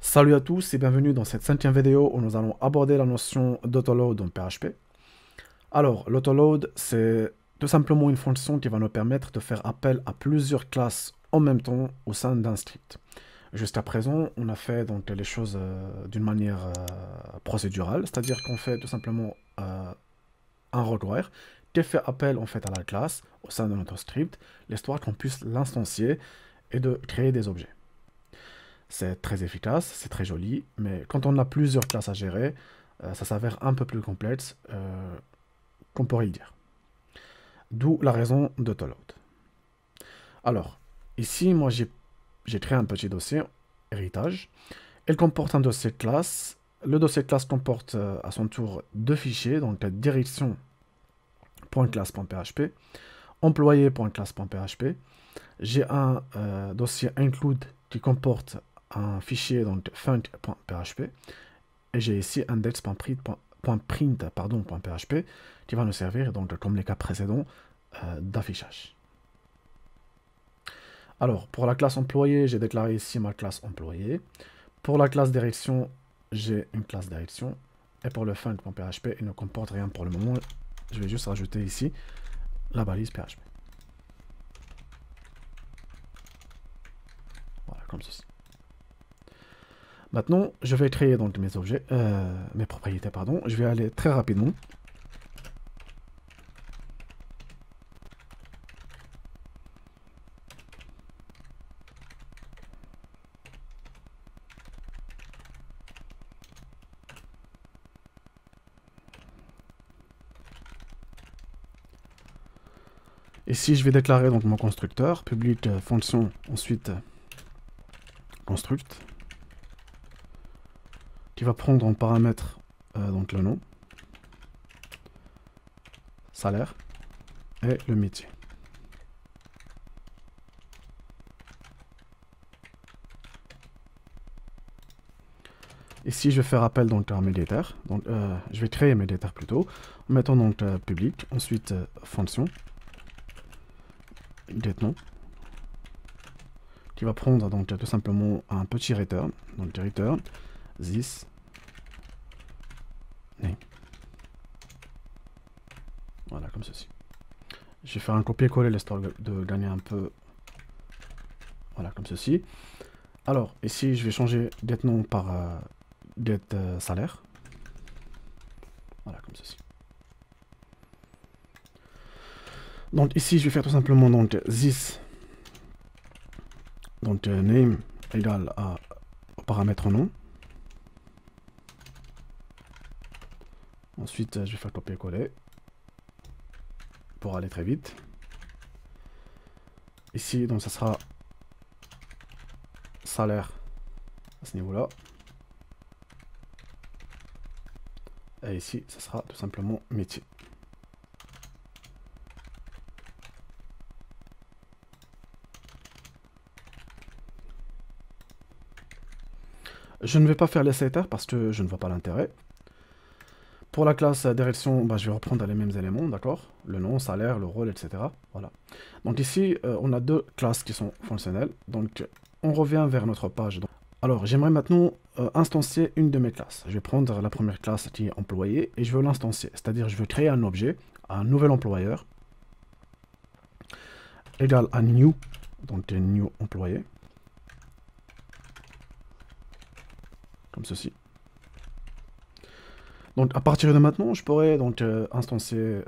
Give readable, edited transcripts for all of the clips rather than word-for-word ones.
Salut à tous et bienvenue dans cette 5e vidéo où nous allons aborder la notion d'autoload en PHP. Alors, l'autoload, c'est tout simplement une fonction qui va nous permettre de faire appel à plusieurs classes en même temps au sein d'un script. Jusqu'à présent, on a fait donc les choses d'une manière procédurale, c'est-à-dire qu'on fait tout simplement un require qui fait appel en fait à la classe au sein de notre script, l'histoire qu'on puisse l'instancier et de créer des objets. C'est très efficace, c'est très joli, mais quand on a plusieurs classes à gérer, ça s'avère un peu plus complexe qu'on pourrait y dire. D'où la raison d'autoload. Alors, ici, moi, j'ai créé un petit dossier, héritage. Il comporte un dossier classe. Le dossier classe comporte à son tour deux fichiers, donc la direction.classe.php, employé.classe.php. J'ai un dossier include qui comporte un fichier donc func.php et j'ai ici index.print.php qui va nous servir donc comme les cas précédents d'affichage. Alors pour la classe employé, j'ai déclaré ici ma classe employé. Pour la classe direction, j'ai une classe direction et pour le func.php, il ne comporte rien pour le moment. Je vais juste rajouter ici la balise PHP. Voilà, comme ceci. Maintenant, je vais créer donc mes objets, mes propriétés, pardon. Je vais aller très rapidement. Ici, je vais déclarer donc mon constructeur, public fonction, ensuite construct, qui va prendre en paramètre donc le nom, salaire et le métier. Ici, je vais faire appel donc à Mediator. Donc, je vais créer Mediator plutôt, en mettant donc public, ensuite fonction, getNom, qui va prendre donc tout simplement un petit return, donc return this name. Voilà, comme ceci. Je vais faire un copier-coller l'histoire de gagner un peu. Voilà, comme ceci. Alors, ici, je vais changer getNom par getSalaire. Voilà, comme ceci. Donc ici, je vais faire tout simplement donc this donc name égale au paramètre nom. Ensuite, je vais faire copier-coller pour aller très vite. Ici, donc ça sera salaire à ce niveau-là. Et ici, ça sera tout simplement métier. Je ne vais pas faire les setters parce que je ne vois pas l'intérêt. Pour la classe direction, bah, je vais reprendre les mêmes éléments, d'accord? Le nom, salaire, le rôle, etc. Voilà. Donc ici, on a deux classes qui sont fonctionnelles. Donc, on revient vers notre page. Alors, j'aimerais maintenant instancier une de mes classes. Je vais prendre la première classe qui est employé et je veux l'instancier. C'est-à-dire, je veux créer un objet, un nouvel employeur, égal à new, donc new employé. Comme ceci. Donc à partir de maintenant, je pourrais donc instancier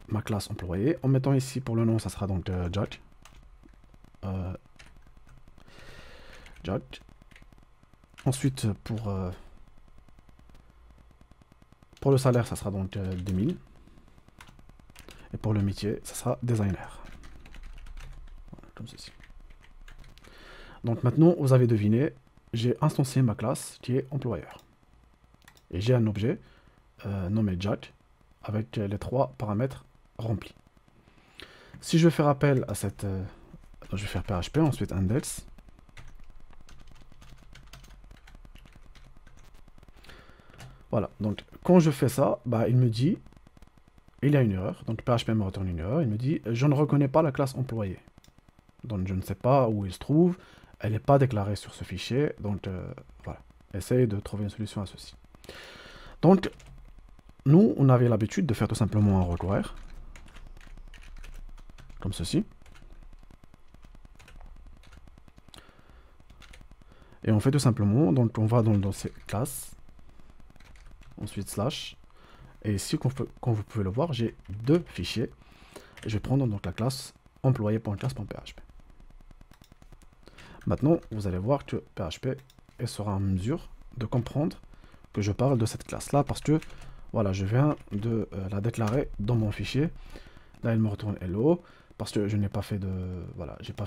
ma classe employé en mettant ici pour le nom, ça sera donc Jack. Jack. Ensuite pour le salaire, ça sera donc 2000. Et pour le métier, ça sera designer. Voilà, comme ceci. Donc maintenant, vous avez deviné, j'ai instancié ma classe qui est employeur. Et j'ai un objet nommé Jack avec les trois paramètres remplis. Si je veux faire appel à cette... je vais faire PHP, ensuite index. Voilà, donc quand je fais ça, bah, il me dit, il y a une erreur. Donc PHP me retourne une erreur. Il me dit, je ne reconnais pas la classe employé. Donc je ne sais pas où il se trouve. elle n'est pas déclarée sur ce fichier. Donc voilà, essaye de trouver une solution à ceci. Donc nous, on avait l'habitude de faire tout simplement un require, comme ceci. Et on fait tout simplement, donc on va dans le dossier classe, ensuite slash, et ici, comme vous pouvez le voir, j'ai deux fichiers. Et je vais prendre donc la classe employé.classe.php. Maintenant, vous allez voir que PHP sera en mesure de comprendre que je parle de cette classe-là, parce que voilà, je viens de la déclarer dans mon fichier. Là, il me retourne hello, parce que je n'ai pas fait de, voilà, j'ai pas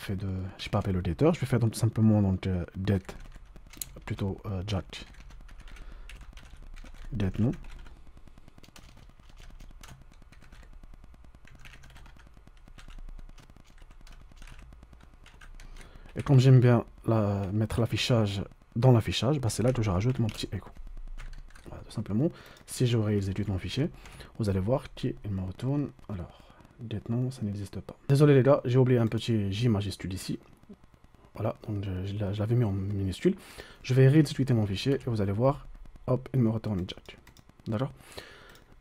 appelé le getter. Je vais faire donc tout simplement donc get, plutôt jack, get non. Et comme j'aime bien mettre l'affichage dans l'affichage, bah c'est là que je rajoute mon petit echo. Voilà, tout simplement, si je réexécute mon fichier, vous allez voir qu'il me retourne. Alors, get non, ça n'existe pas. Désolé les gars, j'ai oublié un petit J majuscule ici. Voilà, donc je l'avais mis en minuscule. Je vais réexécuter mon fichier et vous allez voir, hop, il me retourne jack. D'accord?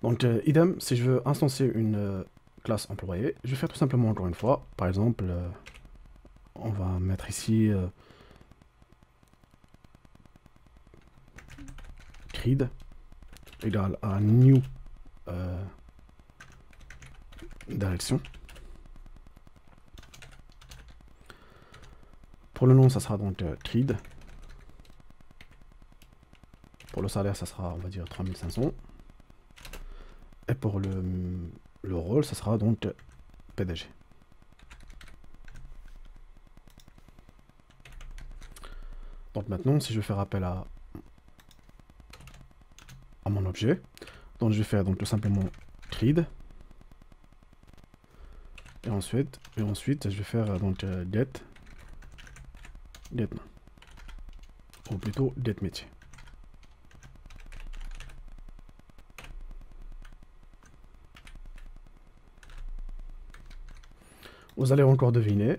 Donc, idem, si je veux instancier une classe employée, je vais faire tout simplement encore une fois. Par exemple, on va mettre ici creed égale à new direction. Pour le nom, ça sera donc creed. Pour le salaire, ça sera, on va dire, 3500. Et pour le rôle, ça sera donc PDG. Donc maintenant, si je veux faire appel à mon objet, donc je vais faire donc tout simplement creed. Et ensuite, je vais faire donc get nom. Ou plutôt get métier. Vous allez encore deviner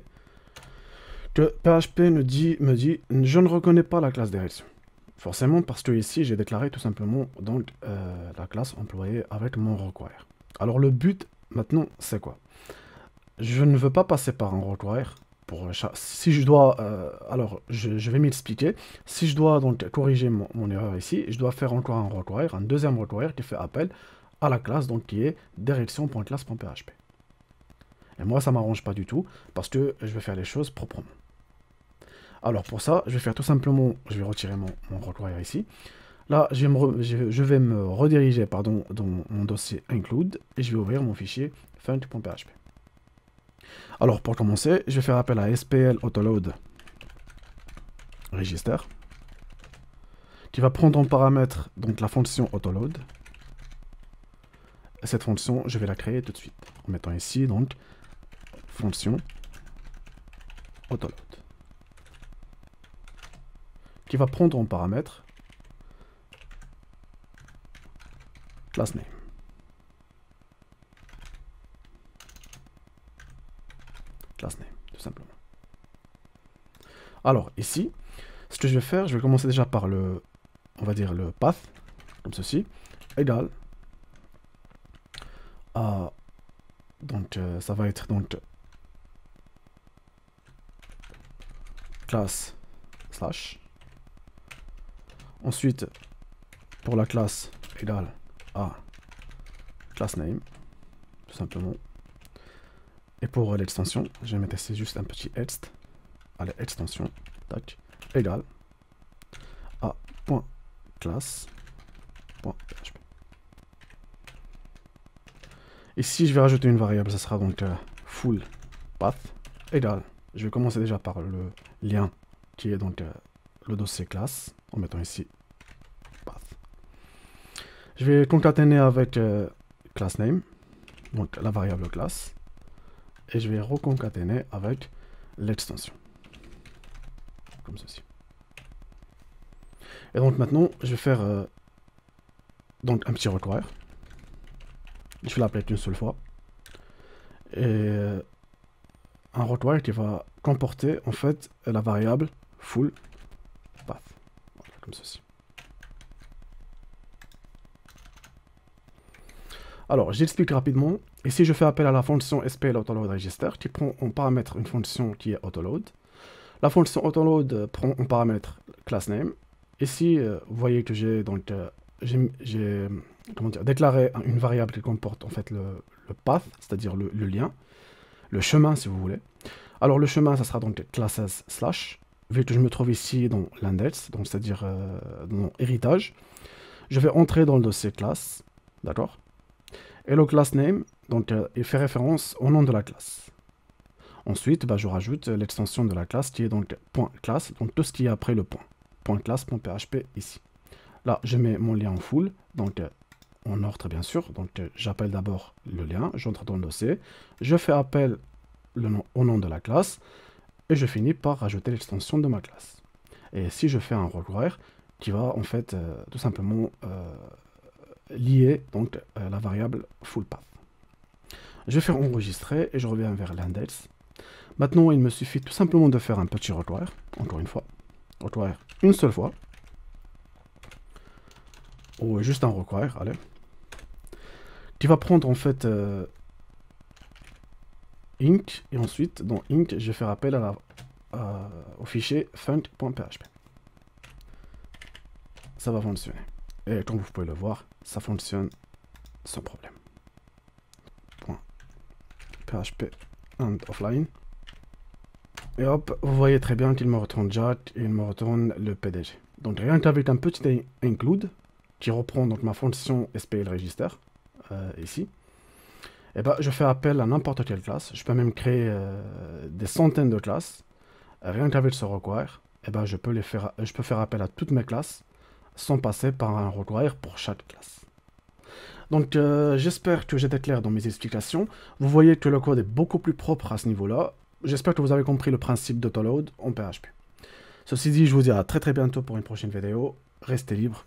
que PHP me dit, je ne reconnais pas la classe direction. Forcément, parce que ici, j'ai déclaré tout simplement donc la classe employée avec mon require. Alors le but maintenant, c'est quoi? Je ne veux pas passer par un require. Si je dois, alors je vais m'expliquer. Si je dois donc corriger mon erreur ici, je dois faire encore un require, un deuxième require qui fait appel à la classe donc qui est direction.classe.php. Et moi, ça m'arrange pas du tout parce que je vais faire les choses proprement. Alors pour ça, je vais faire tout simplement, je vais retirer mon require ici. Là, je vais me rediriger pardon, dans mon dossier include et je vais ouvrir mon fichier func.php. Alors pour commencer, je vais faire appel à SPL autoload register qui va prendre en paramètre donc la fonction autoload. Et cette fonction, je vais la créer tout de suite en mettant ici donc fonction autoload qui va prendre en paramètre class name. Class name, tout simplement. Alors ici, ce que je vais faire, je vais commencer déjà par le, on va dire le path, comme ceci, égal à, donc ça va être donc classe slash. Ensuite, pour la classe égale à class name, tout simplement. Et pour l'extension, je vais mettre ici juste un petit ext, à l'extension, tac, égale à .class.php. Ici, je vais rajouter une variable, ça sera donc full path égale. Je vais commencer déjà par le lien qui est donc le dossier classe, en mettant ici path. Je vais concaténer avec class name, donc la variable classe, et je vais reconcaténer avec l'extension, comme ceci. Et donc maintenant, je vais faire donc un petit require. Je vais l'appeler une seule fois. Et un require qui va comporter en fait la variable full path. Voilà, comme ceci. Alors, j'explique rapidement. Ici, je fais appel à la fonction SPL autoload register qui prend en paramètre une fonction qui est autoload. La fonction autoload prend en paramètre class name. Ici, vous voyez que j'ai donc déclaré une variable qui comporte en fait le path, c'est-à-dire le lien, le chemin si vous voulez. Alors le chemin, ça sera donc classes slash, vu que je me trouve ici dans l'index, donc c'est-à-dire dans mon héritage. Je vais entrer dans le dossier classe, d'accord? Et le class name, donc il fait référence au nom de la classe. Ensuite, je rajoute l'extension de la classe qui est donc .class, donc tout ce qui est après le point. .class.php ici. Là, je mets mon lien en full, donc en ordre bien sûr. Donc j'appelle d'abord le lien, j'entre dans le dossier, je fais appel au nom de la classe, et je finis par rajouter l'extension de ma classe. Et si je fais un require, qui va en fait tout simplement lier donc la variable full path. Je vais faire enregistrer et je reviens vers l'index. Maintenant, il me suffit tout simplement de faire un petit require, encore une fois, require une seule fois, ou juste un require, allez, qui va prendre en fait inc, et ensuite dans inc, je vais faire appel au fichier func.php. Ça va fonctionner. Et comme vous pouvez le voir, ça fonctionne sans problème. .php and offline. Et hop, vous voyez très bien qu'il me retourne Jack et il me retourne le PDG. Donc rien qu'avec un petit include, qui reprend donc ma fonction SPL register, ici, et je fais appel à n'importe quelle classe. Je peux même créer des centaines de classes. Rien qu'avec ce require, je peux faire appel à toutes mes classes sans passer par un require pour chaque classe. Donc j'espère que j'étais clair dans mes explications. Vous voyez que le code est beaucoup plus propre à ce niveau-là. J'espère que vous avez compris le principe d'autoload en PHP. Ceci dit, je vous dis à très bientôt pour une prochaine vidéo. Restez libres.